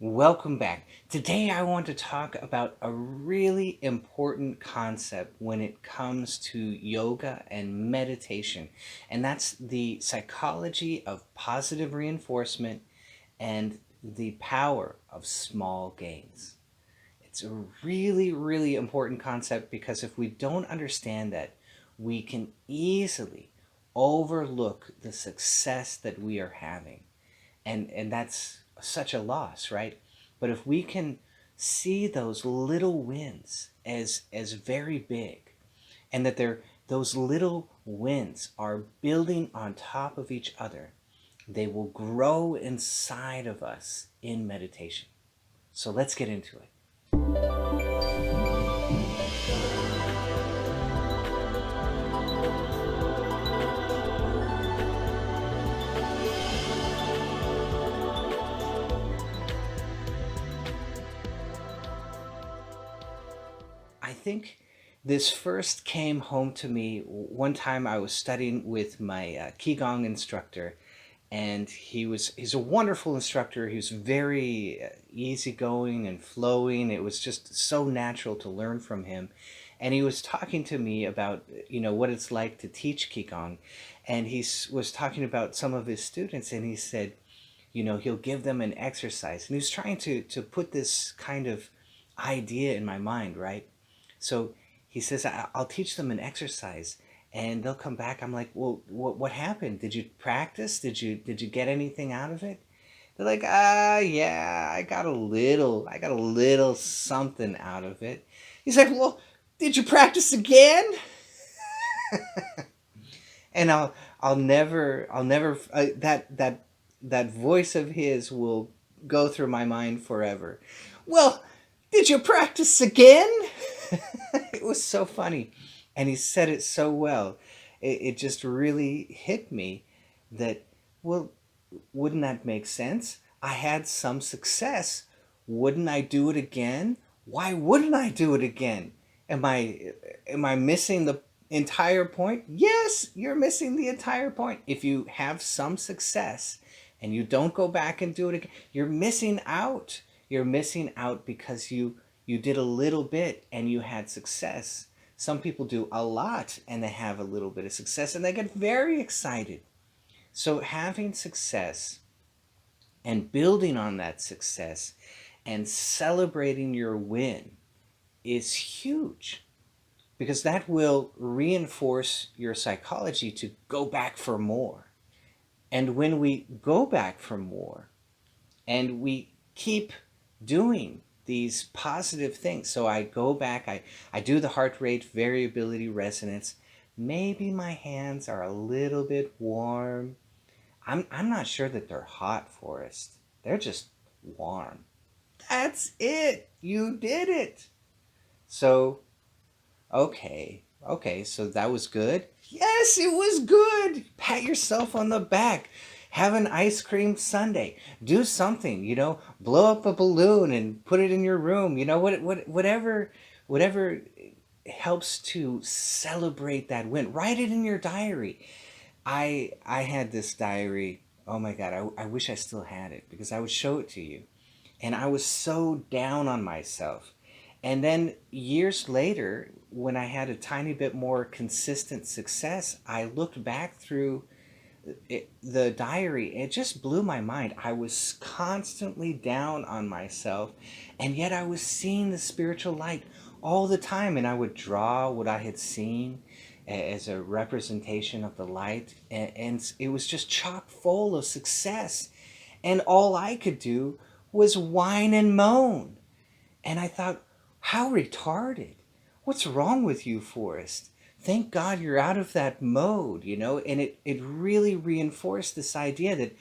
Welcome back. Today I want to talk about a really important concept when it comes to yoga and meditation, and that's the psychology of positive reinforcement and the power of small gains. It's a really, really important concept because if we don't understand that, we can easily overlook the success that we are having, and that's such a loss, right? But if we can see those little wins as very big, and that they're those little wins are building on top of each other, they will grow inside of us in meditation. So let's get into it. I think this first came home to me one time I was studying with my Qigong instructor, and he's a wonderful instructor. He was very easygoing and flowing. It was just so natural to learn from him. And he was talking to me about what it's like to teach Qigong, and was talking about some of his students, and he said, he'll give them an exercise, and he was trying to put this kind of idea in my mind, right? So he says, I'll teach them an exercise and they'll come back. I'm like, well, what happened? Did you practice? Did you get anything out of it? They're like, yeah, I got a little something out of it. He's like, well, did you practice again? And I'll never that voice of his will go through my mind forever. Well, did you practice again? It was so funny, and he said it so well. It just really hit me that, well, wouldn't that make sense? I had some success. Wouldn't I do it again? Why wouldn't I do it again? Am I missing the entire point? Yes, you're missing the entire point. If you have some success and you don't go back and do it again, you're missing out. You're missing out because you did a little bit and you had success. Some people do a lot and they have a little bit of success and they get very excited. So having success and building on that success and celebrating your win is huge, because that will reinforce your psychology to go back for more. And when we go back for more and we keep doing these positive things, so I go back, I do the heart rate variability resonance. Maybe my hands are a little bit warm. I'm not sure that they're hot, Forrest. They're just warm. That's it. You did it. So, okay, so that was good. Yes, it was good. Pat yourself on the back. Have an ice cream sundae. Do something, blow up a balloon and put it in your room. Whatever helps to celebrate that win. Write it in your diary. I had this diary. Oh my God, I wish I still had it because I would show it to you. And I was so down on myself. And then years later, when I had a tiny bit more consistent success, I looked back through the diary. It just blew my mind. I was constantly down on myself, and yet I was seeing the spiritual light all the time. And I would draw what I had seen as a representation of the light, and it was just chock full of success. And all I could do was whine and moan. And I thought, how retarded. What's wrong with you, Forrest? Thank God you're out of that mode, And it really reinforced this idea that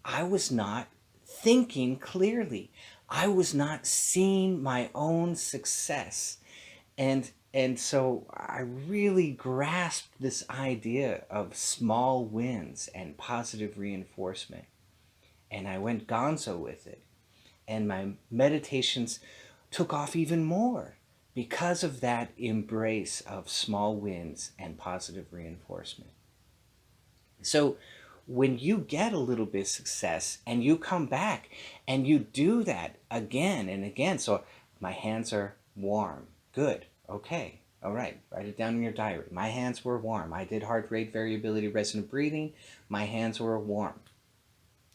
I was not thinking clearly. I was not seeing my own success. And so I really grasped this idea of small wins and positive reinforcement. And I went gonzo with it. And my meditations took off even more because of that embrace of small wins and positive reinforcement. So when you get a little bit of success and you come back and you do that again and again, so my hands are warm, good, okay, all right, write it down in your diary. My hands were warm. I did heart rate variability resonant breathing. My hands were warm.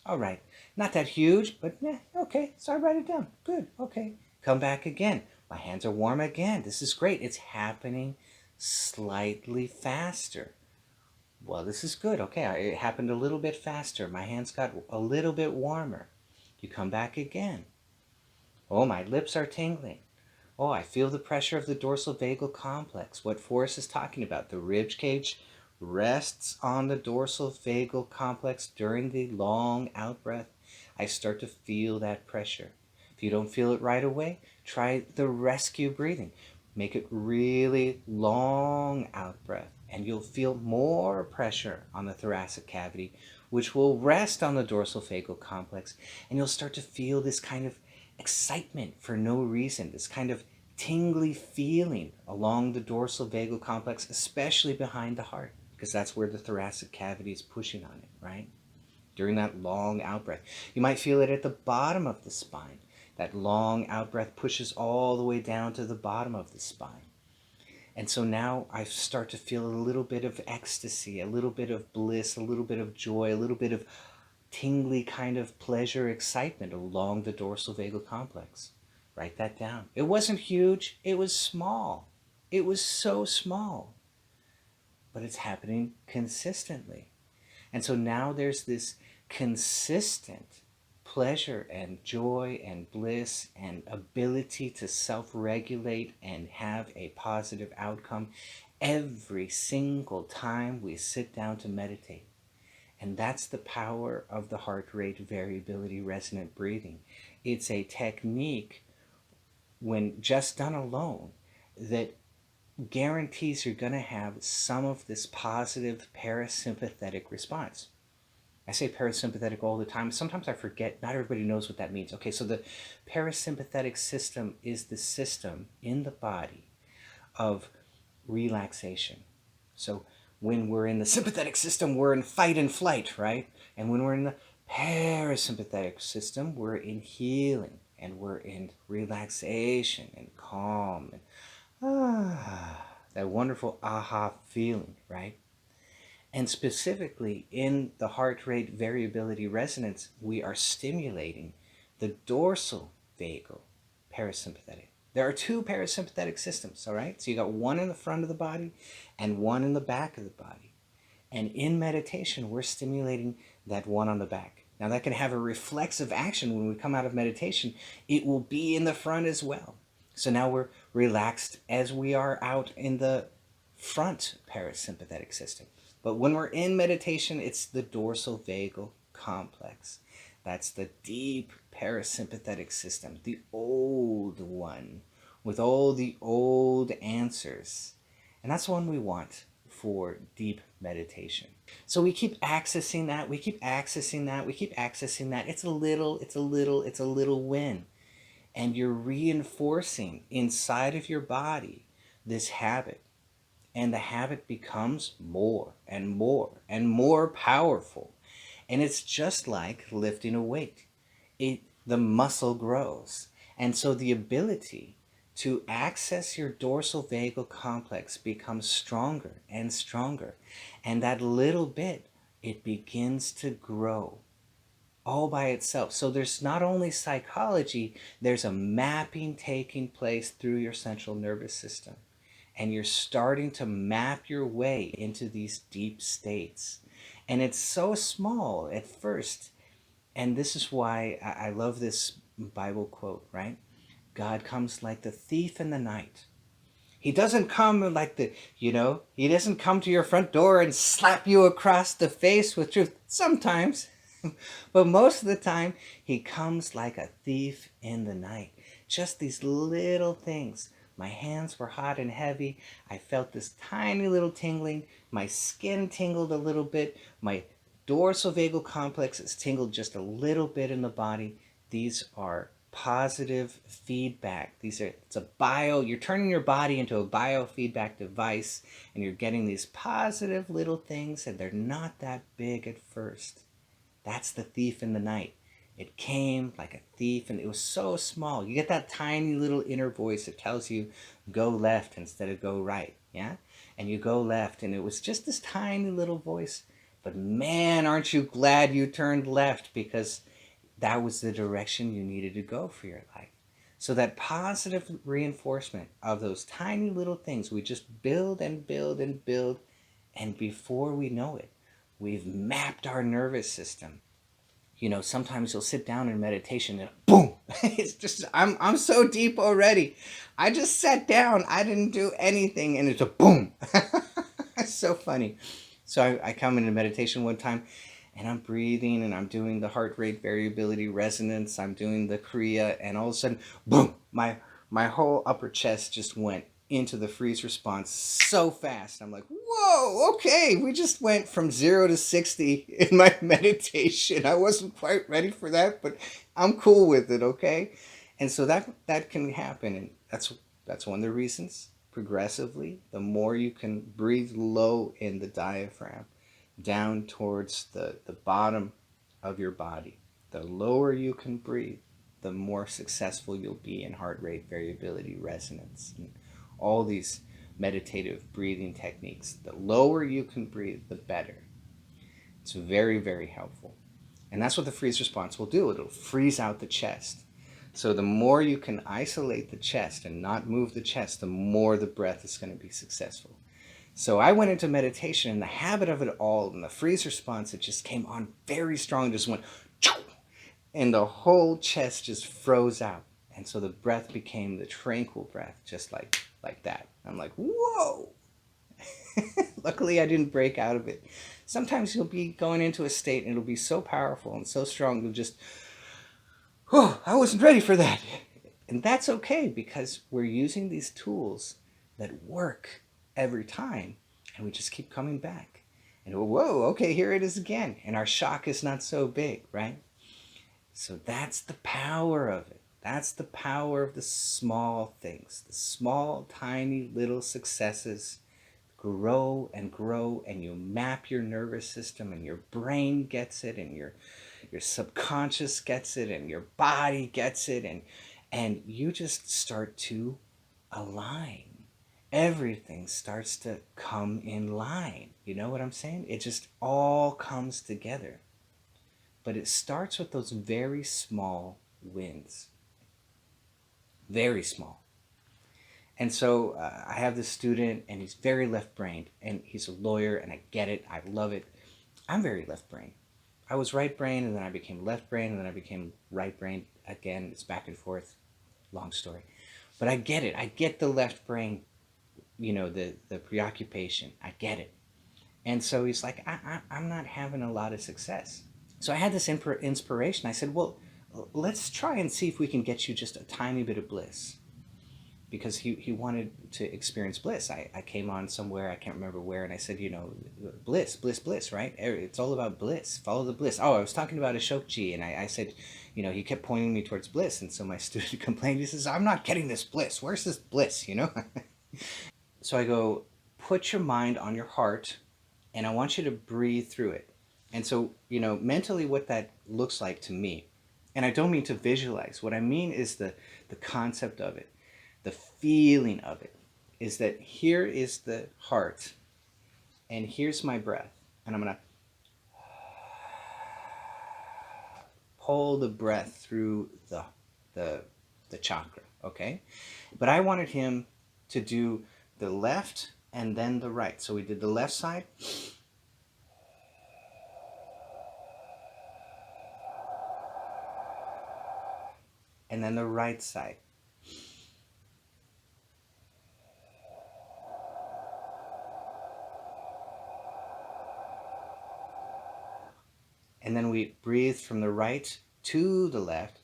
All right, not that huge, but okay, so I write it down. Good, okay. Come back again. My hands are warm again. This is great. It's happening slightly faster. Well, this is good. Okay, it happened a little bit faster. My hands got a little bit warmer. You come back again. Oh, my lips are tingling. Oh, I feel the pressure of the dorsal vagal complex. What Forrest is talking about. The rib cage rests on the dorsal vagal complex during the long out breath. I start to feel that pressure. If you don't feel it right away, try the rescue breathing. Make it really long out breath, and you'll feel more pressure on the thoracic cavity, which will rest on the dorsal vagal complex, and you'll start to feel this kind of excitement for no reason, this kind of tingly feeling along the dorsal vagal complex, especially behind the heart, because that's where the thoracic cavity is pushing on it, right? During that long out breath. You might feel it at the bottom of the spine. That long out breath pushes all the way down to the bottom of the spine. And so now I start to feel a little bit of ecstasy, a little bit of bliss, a little bit of joy, a little bit of tingly kind of pleasure, excitement along the dorsal vagal complex. Write that down. It wasn't huge, it was small. It was so small. But it's happening consistently. And so now there's this consistent pleasure and joy and bliss and ability to self-regulate and have a positive outcome every single time we sit down to meditate. And that's the power of the heart rate variability resonant breathing. It's a technique, when just done alone, that guarantees you're going to have some of this positive parasympathetic response. I say parasympathetic all the time. Sometimes I forget. Not everybody knows what that means. Okay, so the parasympathetic system is the system in the body of relaxation. So when we're in the sympathetic system, we're in fight and flight, right? And when we're in the parasympathetic system, we're in healing and we're in relaxation and calm and that wonderful aha feeling, right? And specifically in the heart rate variability resonance, we are stimulating the dorsal vagal parasympathetic. There are two parasympathetic systems, all right? So you got one in the front of the body and one in the back of the body. And in meditation, we're stimulating that one on the back. Now that can have a reflexive action when we come out of meditation. It will be in the front as well. So now we're relaxed as we are out in the front parasympathetic system. But when we're in meditation, it's the dorsal vagal complex. That's the deep parasympathetic system, the old one, with all the old answers. And that's one we want for deep meditation. So we keep accessing that, we keep accessing that, we keep accessing that. It's a little win. And you're reinforcing inside of your body this habit. And the habit becomes more and more and more powerful. And it's just like lifting a weight. The muscle grows. And so the ability to access your dorsal vagal complex becomes stronger and stronger. And that little bit, it begins to grow all by itself. So there's not only psychology, there's a mapping taking place through your central nervous system. And you're starting to map your way into these deep states. And it's so small at first. And this is why I love this Bible quote, right? God comes like the thief in the night. He doesn't come like he doesn't come to your front door and slap you across the face with truth. Sometimes. But most of the time, he comes like a thief in the night. Just these little things. My hands were hot and heavy. I felt this tiny little tingling. My skin tingled a little bit. My dorsal vagal complex is tingled just a little bit in the body. These are positive feedback. You're turning your body into a biofeedback device, and you're getting these positive little things, and they're not that big at first. That's the thief in the night. It came like a thief, and it was so small. You get that tiny little inner voice that tells you go left instead of go right. Yeah? And you go left, and it was just this tiny little voice. But man, aren't you glad you turned left, because that was the direction you needed to go for your life. So that positive reinforcement of those tiny little things, we just build and build and build, and before we know it, we've mapped our nervous system. You know, sometimes you'll sit down in meditation and boom, it's just, I'm so deep already. I just sat down, I didn't do anything, and it's a boom. It's so funny. So I come into meditation one time, and I'm breathing, and I'm doing the heart rate variability resonance, I'm doing the Kriya, and all of a sudden, boom, my whole upper chest just went into the freeze response so fast. I'm like, whoa, okay, we just went from 0 to 60 in my meditation. I wasn't quite ready for that, but I'm cool with it, okay? And so that can happen, and that's one of the reasons. Progressively, the more you can breathe low in the diaphragm, down towards the bottom of your body, the lower you can breathe, the more successful you'll be in heart rate variability resonance and all these meditative breathing techniques. The lower you can breathe, the better. It's very, very helpful. And that's what the freeze response will do. It'll freeze out the chest. So the more you can isolate the chest and not move the chest, the more the breath is going to be successful. So I went into meditation, and the habit of it all, and the freeze response, it just came on very strong, just went, and the whole chest just froze out. And so the breath became the tranquil breath, just like that. I'm like, whoa! Luckily, I didn't break out of it. Sometimes you'll be going into a state, and it'll be so powerful and so strong, you'll just, oh, I wasn't ready for that. And that's okay, because we're using these tools that work every time, and we just keep coming back. And whoa, okay, here it is again. And our shock is not so big, right? So that's the power of it. That's the power of the small things. The small, tiny little successes grow, and you map your nervous system, and your brain gets it, and your subconscious gets it, and your body gets it, and you just start to align. Everything starts to come in line. You know what I'm saying? It just all comes together. But it starts with those very small wins. Very small. And so I have this student, and he's very left-brained, and he's a lawyer, and I get it. I love it. I'm very left-brained. I was right-brained, and then I became left-brained, and then I became right-brained again. It's back and forth. Long story. But I get it. I get the left brain, you know, the preoccupation. I get it. And so he's like, I'm not having a lot of success. So I had this inspiration. I said, well, let's try and see if we can get you just a tiny bit of bliss. Because he wanted to experience bliss. I came on somewhere, I can't remember where, and I said, you know, bliss, right? It's all about bliss. Follow the bliss. Oh, I was talking about Ashokji, and I said, you know, he kept pointing me towards bliss, and so my student complained. He says, I'm not getting this bliss. Where's this bliss, you know? So I go, put your mind on your heart, and I want you to breathe through it. And so, you know, mentally what that looks like to me, and I don't mean to visualize, what I mean is the concept of it. The feeling of it is that here is the heart, and here's my breath, and I'm going to pull the breath through the chakra, okay? But I wanted him to do the left and then the right. So we did the left side, and then the right side. And then we breathe from the right to the left.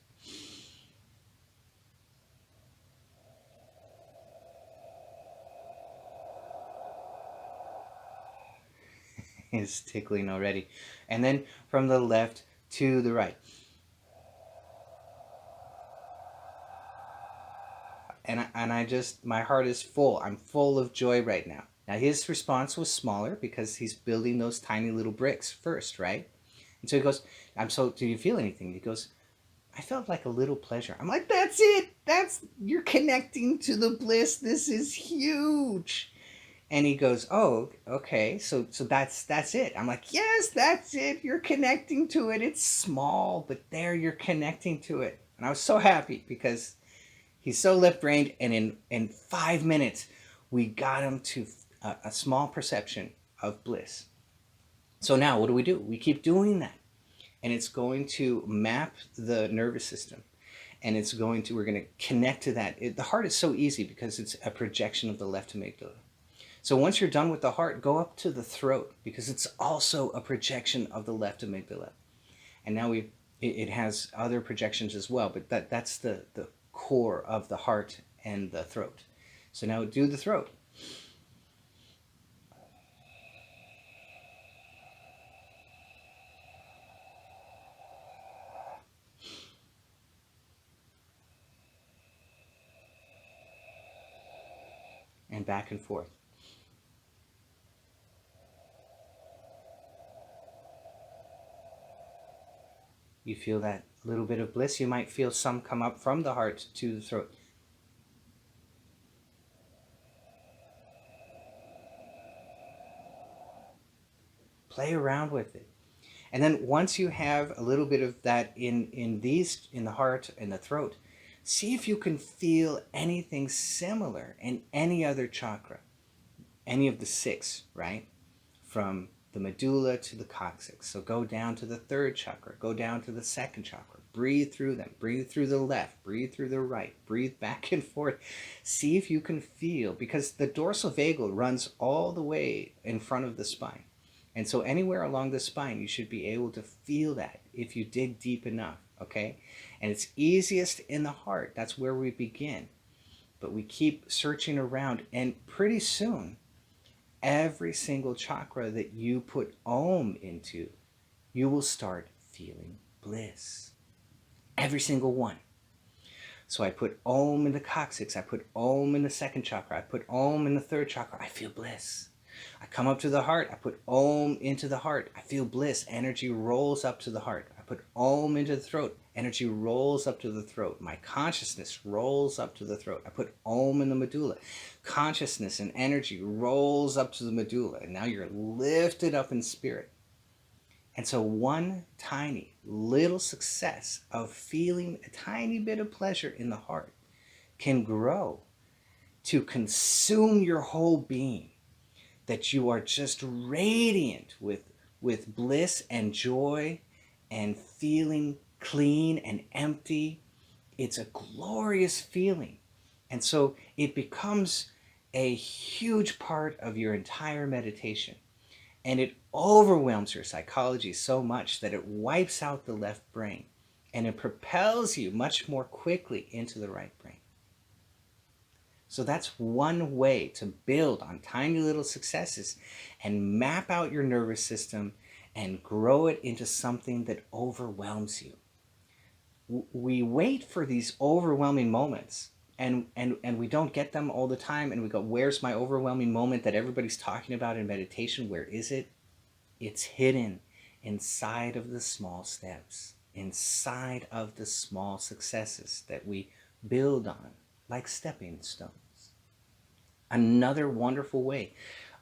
It's tickling already. And then from the left to the right. and I just, my heart is full. I'm full of joy right now. Now his response was smaller because he's building those tiny little bricks first, right? And so he goes, do you feel anything? He goes, I felt like a little pleasure. I'm like, that's it. You're connecting to the bliss. This is huge. And he goes, oh, okay. So that's it. I'm like, yes, that's it. You're connecting to it. It's small, but there you're connecting to it. And I was so happy because he's so left-brained. And in 5 minutes, we got him to a small perception of bliss. So now what do? We keep doing that. And it's going to map the nervous system. And we're going to connect to that. The heart is so easy because it's a projection of the left amygdala. So once you're done with the heart, go up to the throat because it's also a projection of the left amygdala. And now it has other projections as well, but that's the core of the heart and the throat. So now do the throat. And back and forth. You feel that little bit of bliss. You might feel some come up from the heart to the throat. Play around with it. And then once you have a little bit of that in the heart and the throat, see if you can feel anything similar in any other chakra, any of the 6, right? From the medulla to the coccyx. So go down to the 3rd chakra, go down to the 2nd chakra, breathe through them, breathe through the left, breathe through the right, breathe back and forth. See if you can feel, because the dorsal vagal runs all the way in front of the spine. And so anywhere along the spine, you should be able to feel that if you dig deep enough, okay? And it's easiest in the heart. That's where we begin. But we keep searching around, and pretty soon, every single chakra that you put Om into, you will start feeling bliss. Every single one. So I put Om in the coccyx, I put Om in the 2nd chakra, I put Om in the 3rd chakra, I feel bliss. I come up to the heart, I put Om into the heart, I feel bliss. Energy rolls up to the heart. I put Om into the throat, energy rolls up to the throat. My consciousness rolls up to the throat. I put Om in the medulla. Consciousness and energy rolls up to the medulla. And now you're lifted up in spirit. And so one tiny little success of feeling a tiny bit of pleasure in the heart can grow to consume your whole being, that you are just radiant with bliss and joy and feeling clean and empty. It's a glorious feeling. And so it becomes a huge part of your entire meditation. And it overwhelms your psychology so much that it wipes out the left brain and it propels you much more quickly into the right brain. So that's one way to build on tiny little successes and map out your nervous system and grow it into something that overwhelms you. We wait for these overwhelming moments and we don't get them all the time, and we go, where's my overwhelming moment that everybody's talking about in meditation? Where is it? It's hidden inside of the small steps, inside of the small successes that we build on like stepping stones. Another wonderful way.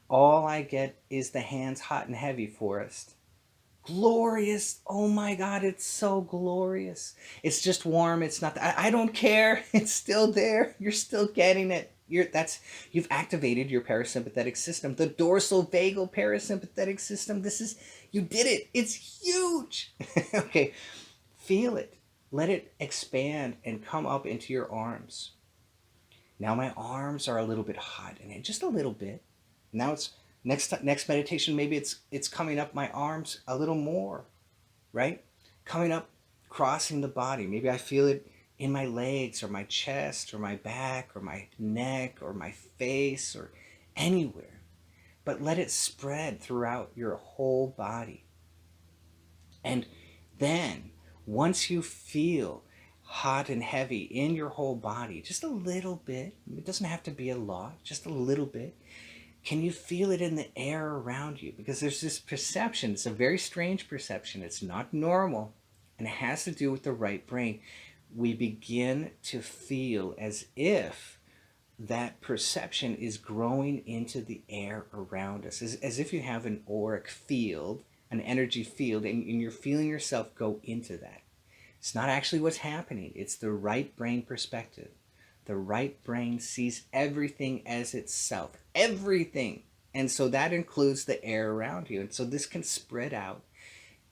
All I get is the hands hot and heavy, Forrest. Glorious. Oh my God, it's so glorious. It's just warm. It's not, I don't care. It's still there. You're still getting it. You've activated your parasympathetic system, the dorsal vagal parasympathetic system. You did it. It's huge. Okay, feel it. Let it expand and come up into your arms. Now my arms are a little bit hot, and just a little bit. Now it's next meditation, maybe it's coming up my arms a little more, right? Coming up, crossing the body. Maybe I feel it in my legs or my chest or my back or my neck or my face or anywhere. But let it spread throughout your whole body. And then once you feel hot and heavy in your whole body, just a little bit. It doesn't have to be a lot, just a little bit. Can you feel it in the air around you? Because there's this perception, it's a very strange perception, it's not normal, and it has to do with the right brain. We begin to feel as if that perception is growing into the air around us, as if you have an auric field, an energy field, and you're feeling yourself go into that. It's not actually what's happening. It's the right brain perspective. The right brain sees everything as itself. Everything. And so that includes the air around you. And so this can spread out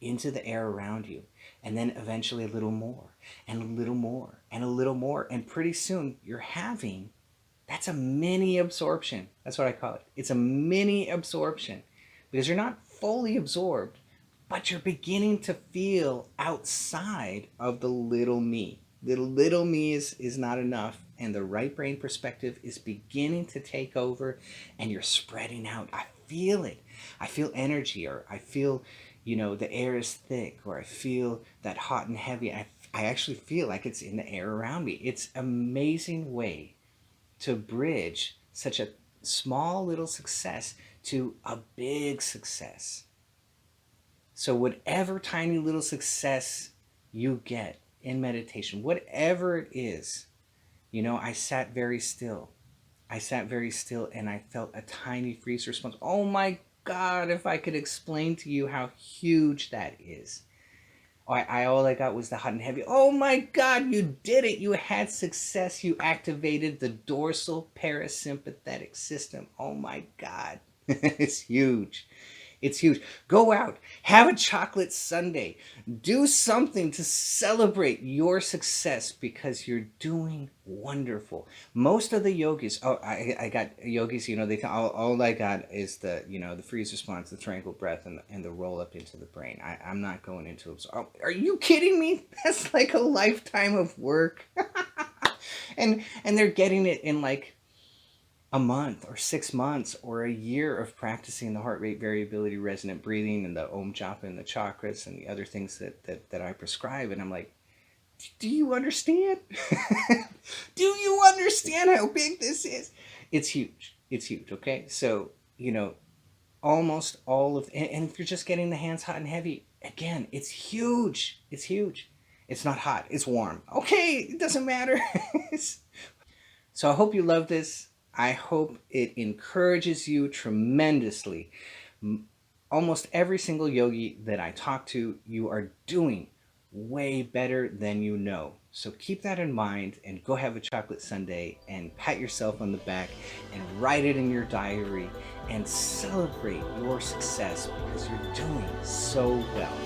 into the air around you. And then eventually a little more, and a little more, and a little more. And pretty soon you're having, that's a mini-absorption. That's what I call it. It's a mini-absorption. Because you're not fully absorbed, but you're beginning to feel outside of the little me. Little me is not enough, and the right brain perspective is beginning to take over, and you're spreading out. I feel it. I feel energy, or I feel, the air is thick, or I feel that hot and heavy. I actually feel like it's in the air around me. It's an amazing way to bridge such a small little success to a big success. So whatever tiny little success you get in meditation, whatever it is, I sat very still. I sat very still and I felt a tiny freeze response. Oh my God, if I could explain to you how huge that is. All I got was the hot and heavy. Oh my God, you did it. You had success. You activated the dorsal parasympathetic system. Oh my God. It's huge. It's huge. Go out, have a chocolate sundae, do something to celebrate your success because you're doing wonderful. Most of the yogis, I got yogis, all I got is the, the freeze response, the tranquil breath, and the roll up into the brain. I'm not going into, are you kidding me? That's like a lifetime of work. and they're getting it in like a month or 6 months or a year of practicing the heart rate variability, resonant breathing, and the Om Japa and the chakras and the other things that I prescribe. And I'm like, do you understand? Do you understand how big this is? It's huge. It's huge. Okay. So, almost all of, and if you're just getting the hands hot and heavy, again, it's huge. It's huge. It's not hot. It's warm. Okay. It doesn't matter. So I hope you love this. I hope it encourages you tremendously. Almost every single yogi that I talk to, you are doing way better than you know. So keep that in mind and go have a chocolate sundae and pat yourself on the back and write it in your diary and celebrate your success because you're doing so well.